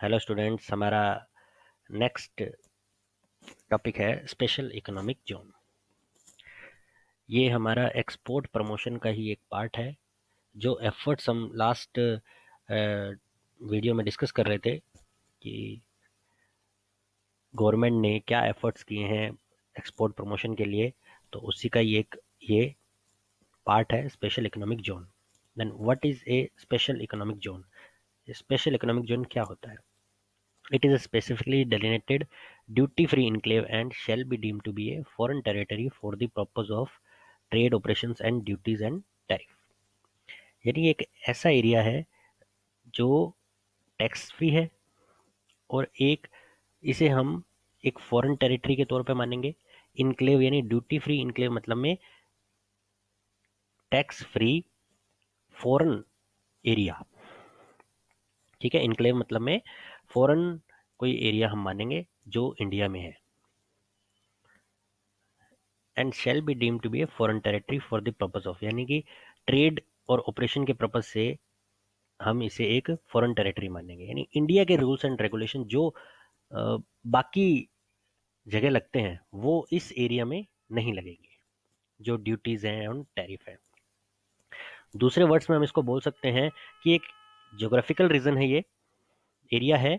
Hello students, हमारा next topic है special economic zone. ये हमारा एक्सपोर्ट प्रमोशन का ही एक पार्ट है। जो एफर्ट्स हम लास्ट वीडियो में डिस्कस कर रहे थे कि गवर्नमेंट ने क्या एफर्ट्स किए हैं एक्सपोर्ट प्रमोशन के लिए, तो उसी का ये पार्ट है special economic zone. Then what is a special economic zone? Special economic zone क्या होता है? It is a specifically delineated duty-free enclave and shall be deemed to be a foreign territory for the purpose of trade operations and duties and tariff। यानी एक ऐसा area है जो tax free है, और एक इसे हम एक फॉरेन टेरिटरी के तौर पे मानेंगे। इनक्लेव यानी ड्यूटी फ्री इनक्लेव मतलब में टैक्स फ्री फॉरेन एरिया। ठीक है, इनक्लेव मतलब में फॉरेन कोई एरिया हम मानेंगे जो इंडिया में है। And shall be deemed to be a foreign territory for the purpose of, यानी कि ट्रेड और ऑपरेशन के पर्पज से हम इसे एक फॉरेन टेरिटरी मानेंगे। यानी इंडिया के रूल्स एंड रेगुलेशन जो बाकी जगह लगते हैं वो इस एरिया में नहीं लगेंगे, जो ड्यूटीज हैं और टैरिफ है। दूसरे वर्ड्स में हम इसको बोल सकते हैं कि एक ज्योग्राफिकल रीजन है, ये एरिया है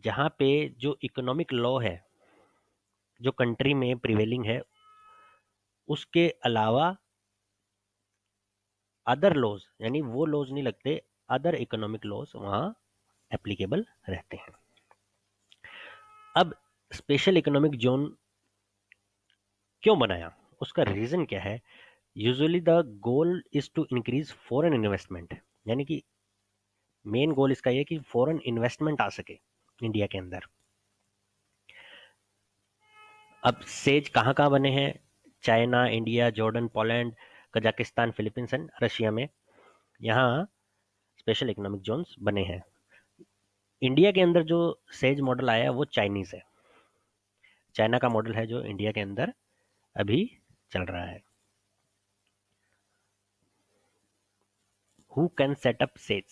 जहाँ पे जो इकोनॉमिक लॉ है जो कंट्री में प्रिवेलिंग है, उसके अलावा अदर लॉज यानी वो लॉज नहीं लगते, अदर इकोनॉमिक लॉज वहां एप्लीकेबल रहते हैं। अब स्पेशल इकोनॉमिक जोन क्यों बनाया, उसका रीजन क्या है? Usually the goal is to increase foreign investment, यानी कि मेन गोल इसका यह कि फॉरेन इन्वेस्टमेंट आ सके इंडिया के अंदर। अब सेज कहाँ कहाँ बने हैं? China, India, Jordan, Poland, Kazakhstan, Philippines and Russia में यहाँ स्पेशल इकोनॉमिक जोन्स बने हैं। इंडिया के अंदर जो सेज मॉडल आया है वो चाइनीज है। चाइना का मॉडल है जो इंडिया के अंदर अभी चल रहा है। Who can set up says?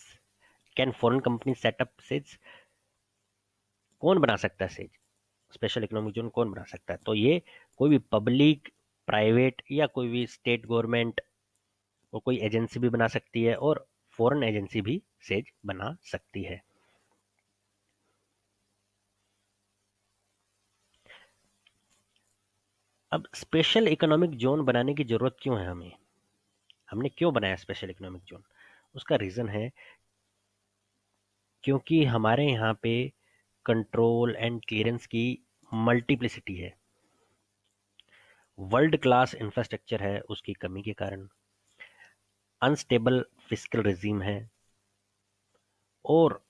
Can foreign company set up says? कौन बना सकता है सेज? स्पेशल इकोनॉमिक जोन कौन बना सकता है? तो ये कोई भी पब्लिक, प्राइवेट या कोई भी स्टेट गवर्नमेंट और कोई एजेंसी भी बना सकती है, और फॉरेन एजेंसी भी सेज बना सकती है। अब स्पेशल इकोनॉमिक जोन बनाने की जरूरत क्यों है हमें? हमने क्यों बनाया स्पेशल इकोनॉमिक जोन? उसका रीजन है क्योंकि हमारे यहाँ पे कंट्रोल एंड क्लियरेंस की मल्टीप्लिसिटी है। वर्ल्ड क्लास इंफ्रास्ट्रक्चर है, उसकी कमी के कारण अनस्टेबल फिस्कल रिजीम है, और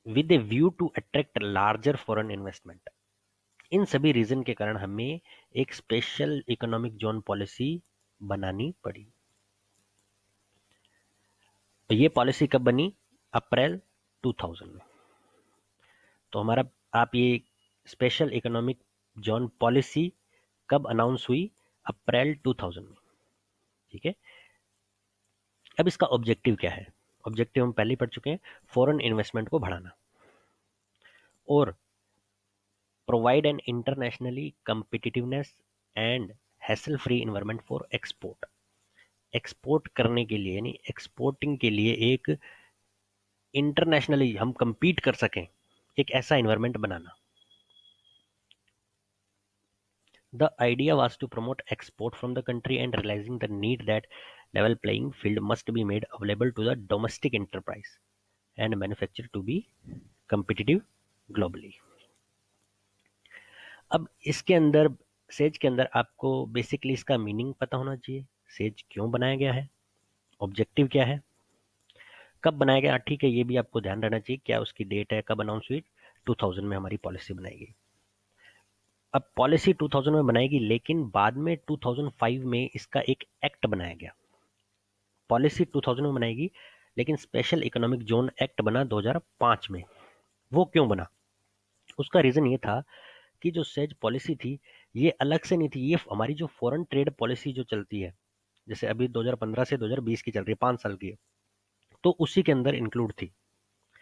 with a view to attract larger foreign investment. इन सभी रीजन के कारण हमें एक स्पेशल इकोनॉमिक जोन पॉलिसी बनानी पड़ी। तो ये पॉलिसी कब बनी? अप्रैल 2000 में। तो हमारा आप ये स्पेशल इकोनॉमिक जोन पॉलिसी कब अनाउंस हुई? अप्रैल 2000 में। ठीक है, अब इसका ऑब्जेक्टिव क्या है? ऑब्जेक्टिव हम पहले ही पढ़ चुके हैं, फॉरेन इन्वेस्टमेंट को बढ़ाना और provide an internationally competitiveness and hassle free environment for export. Export करने के लिए यानी एक्सपोर्टिंग के लिए एक इंटरनेशनली हम कंपीट कर सकें, एक ऐसा environment banana. The idea was to promote export from the country and realizing the need that level playing field must be made available to the domestic enterprise and manufacture to be competitive globally। अब इसके अंदर says के अंदर आपको basically इसका meaning पता होना चाहिए। सेज क्यों बनाया गया है, ऑब्जेक्टिव क्या है, कब बनाया गया? ठीक है, ये भी आपको ध्यान रहना चाहिए, क्या उसकी डेट है, कब अनाउंस हुई? 2000 में हमारी पॉलिसी बनाई गई। अब पॉलिसी 2000 में बनाएगी, लेकिन बाद में 2005 में इसका एक एक्ट बनाया गया। पॉलिसी 2000 में बनाएगी, लेकिन स्पेशल इकोनॉमिक जोन एक्ट बना 2005 में। वो क्यों बना? उसका रीजन ये था कि जो सेज पॉलिसी थी ये अलग से नहीं थी, ये हमारी जो फॉरेन ट्रेड पॉलिसी जो चलती है, जैसे अभी 2015 से 2020 की चल रही है, 5 साल की है, तो उसी के अंदर इंक्लूड थी।